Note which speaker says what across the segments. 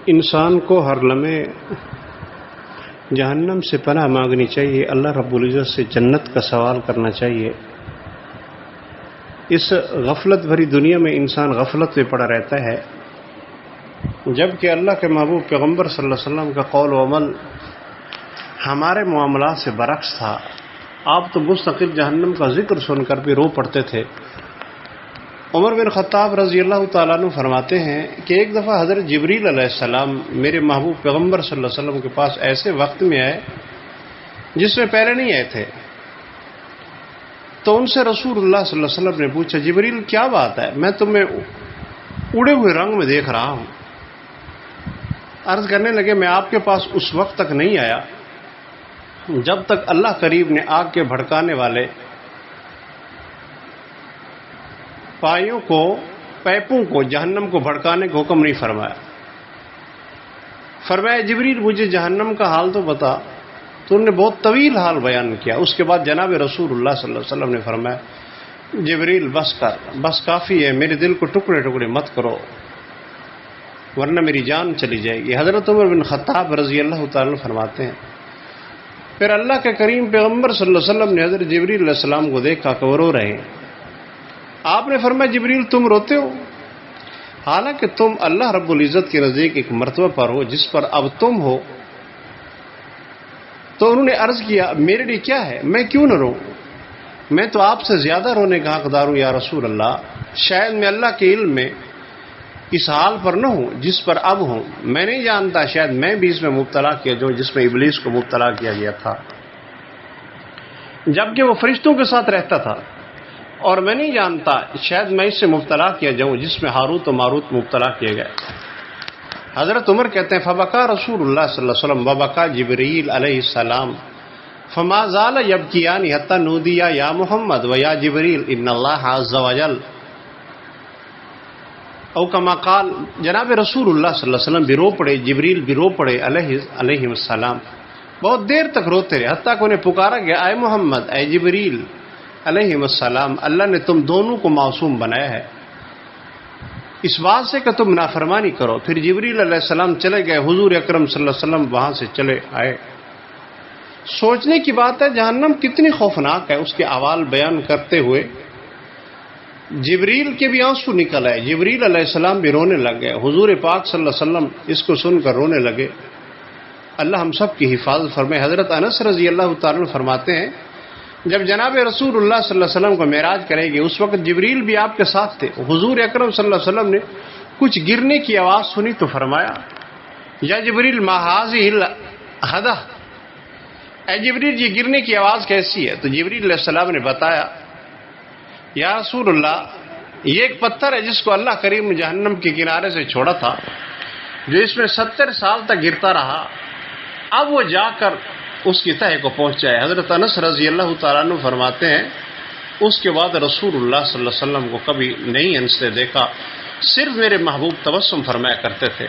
Speaker 1: انسان کو ہر لمحے جہنم سے پناہ مانگنی چاہیے، اللہ رب العزت سے جنت کا سوال کرنا چاہیے۔ اس غفلت بھری دنیا میں انسان غفلت میں پڑا رہتا ہے، جبکہ اللہ کے محبوب پیغمبر صلی اللہ علیہ وسلم کا قول و عمل ہمارے معاملات سے برعکس تھا۔ آپ تو مستقل جہنم کا ذکر سن کر بھی رو پڑتے تھے۔ عمر بن خطاب رضی اللہ تعالیٰ عنہ فرماتے ہیں کہ ایک دفعہ حضرت جبریل علیہ السلام میرے محبوب پیغمبر صلی اللہ علیہ وسلم کے پاس ایسے وقت میں آئے جس میں پہلے نہیں آئے تھے، تو ان سے رسول اللہ صلی اللہ علیہ وسلم نے پوچھا، جبریل کیا بات ہے، میں تمہیں اڑے ہوئے رنگ میں دیکھ رہا ہوں۔ عرض کرنے لگے، میں آپ کے پاس اس وقت تک نہیں آیا جب تک اللہ کریم نے آگ کے بھڑکانے والے پیپوں کو جہنم کو بھڑکانے کا حکم نہیں فرمایا۔ فرمایا، جبریل مجھے جہنم کا حال تو بتا۔ تو انہوں نے بہت طویل حال بیان کیا۔ اس کے بعد جناب رسول اللہ صلی اللہ علیہ وسلم نے فرمایا، جبریل بس کر، بس کافی ہے، میرے دل کو ٹکڑے ٹکڑے مت کرو ورنہ میری جان چلی جائے گی۔ حضرت عمر بن خطاب رضی اللہ تعالیٰ فرماتے ہیں، پھر اللہ کے کریم پیغمبر صلی اللہ علیہ وسلم نے حضرت جبریل علیہ السلام کو دیکھا کہ وہ رو رہے ہیں۔ آپ نے فرمایا، جبریل تم روتے ہو، حالانکہ تم اللہ رب العزت کے نزدیک ایک مرتبہ پر ہو جس پر اب تم ہو۔ تو انہوں نے عرض کیا، میرے لیے کیا ہے، میں کیوں نہ رو، میں تو آپ سے زیادہ رونے کا حقدار ہوں یا رسول اللہ۔ شاید میں اللہ کے علم میں اس حال پر نہ ہوں جس پر اب ہوں، میں نہیں جانتا، شاید میں بھی اس میں مبتلا کیا جو جس میں ابلیس کو مبتلا کیا گیا تھا، جبکہ وہ فرشتوں کے ساتھ رہتا تھا، اور میں نہیں جانتا شاید میں اس سے مبتلا کیا جاؤں جس میں ہاروت و ماروت مبتلا کیے گئے۔ حضرت عمر کہتے ہیں، فبکا رسول اللہ صلی اللہ علیہ وسلم وبکا جبریل علیہ السلام فما زال یبکیان حتی نودی یا محمد و یا جبریل ان اللہ عز وجل او کما قال۔ جناب رسول اللہ صلی اللہ علیہ وسلم بھی رو پڑے، جبریل بھی رو پڑے علیہ السلام، بہت دیر تک روتے رہے، حتیٰ کہ انہیں پکارا گیا، اے محمد، اے جبریل علیہ السلام، اللہ نے تم دونوں کو معصوم بنایا ہے اس بات سے کہ تم نافرمانی کرو۔ پھر جبریل علیہ السلام چلے گئے، حضور اکرم صلی اللہ علیہ وسلم وہاں سے چلے آئے۔ سوچنے کی بات ہے جہنم کتنی خوفناک ہے۔ اس کے احوال بیان کرتے ہوئے جبریل کے بھی آنسو نکل آئے، جبریل علیہ السلام بھی رونے لگ گئے، حضور پاک صلی اللہ علیہ وسلم اس کو سن کر رونے لگے۔ اللہ ہم سب کی حفاظت فرمائے۔ حضرت انس رضی اللہ تعالیٰ عنہ فرماتے ہیں، جب جناب رسول اللہ صلی اللہ علیہ وسلم کو معراج کرے گی اس وقت جبریل بھی آپ کے ساتھ تھے۔ حضور اکرم صلی اللہ علیہ وسلم نے کچھ گرنے کی آواز سنی تو فرمایا، یا جبریل ما ھذہ الھدہ، اے جبریل یہ گرنے کی آواز کیسی ہے؟ تو جبریل علیہ السلام نے بتایا، یا رسول اللہ یہ ایک پتھر ہے جس کو اللہ کریم نے جہنم کے کنارے سے چھوڑا تھا، جو اس میں 70 سال تک گرتا رہا، اب وہ جا کر اس کی تہہ کو پہنچا ہے۔ حضرت انس رضی اللہ تعالیٰ عنہ فرماتے ہیں، اس کے بعد رسول اللہ صلی اللہ علیہ وسلم کو کبھی نہیں ہنستے دیکھا، صرف میرے محبوب تبسم فرمایا کرتے تھے۔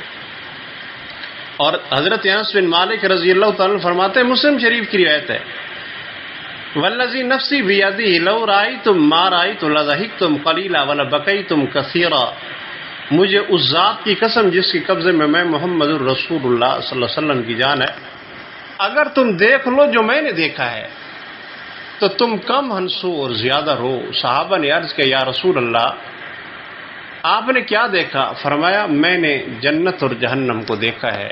Speaker 1: اور حضرت انس بن مالک رضی اللہ تعالیٰ عنہ فرماتے ہیں، مسلم شریف کی روایت ہے، والذی نفسی بیدہ لو رأیتم ما رأیت لضحکتم قلیلا ولبکیتم کثیرا، مجھے اس ذات کی قسم جس کے قبضے میں محمد الرسول اللہ صلی اللہ علیہ وسلم کی جان ہے، اگر تم دیکھ لو جو میں نے دیکھا ہے تو تم کم ہنسو اور زیادہ رو۔ صحابہ نے عرض کیا، یا رسول اللہ آپ نے کیا دیکھا؟ فرمایا، میں نے جنت اور جہنم کو دیکھا ہے۔